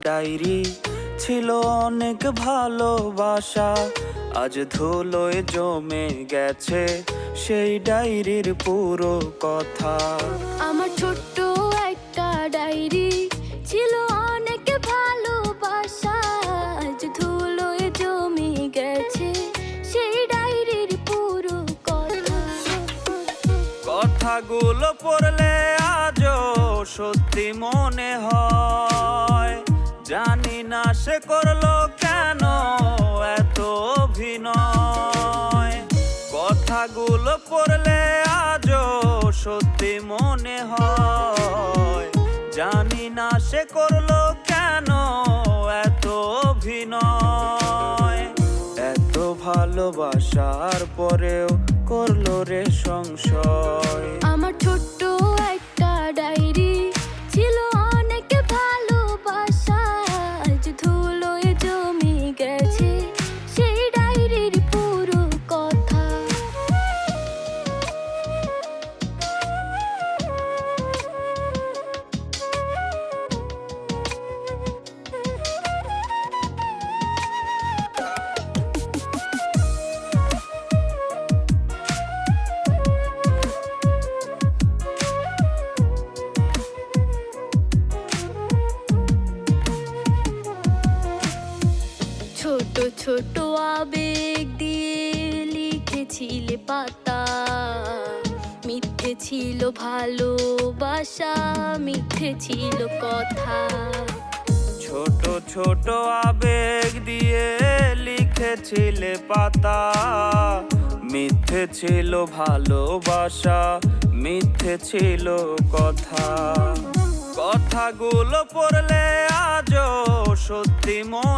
Diary ছিল অনেক ভালোবাসা, আজ ধুলোয় জমে গেছে সেই ডায়েরির পুরো কথা। আমার ছোট্ট একটা ডায়েরি ছিল অনেক ভালোবাসা, আজ ধুলোয় জমে গেছে সেই ডায়েরির পুরো কথা। কথাগুলো পড়লে আজও সত্যি মনে হয়, জানি না সে করলো কেন এত অভিনয়। কথাগুলো পড়লে আজও সত্যি মনে হয়, জানি না সে করলো কেন এত অভিনয়। এত ভালোবাসার পরেও করলো রে সংশয়। আমার ছোট্ট একটা ডায়েরি ছিল অনেক ভালোবাসা, আজ ধুলোয় জমে গেছে সেই ডায়েরির পুরো কথা। ছোট ছোট আবেগ দিয়ে লিখেছিলে পাতা, মিথ্যে ছিল ভালোবাসা, মিথ্যে ছিল কথা। ছোট ছোট আবেগ দিয়ে লিখেছিলে পাতা, মিথ্যে ছিল ভালোবাসা, মিথ্যে ছিল কথা। কথাগুলো পড়লে আজও সত্যি মনে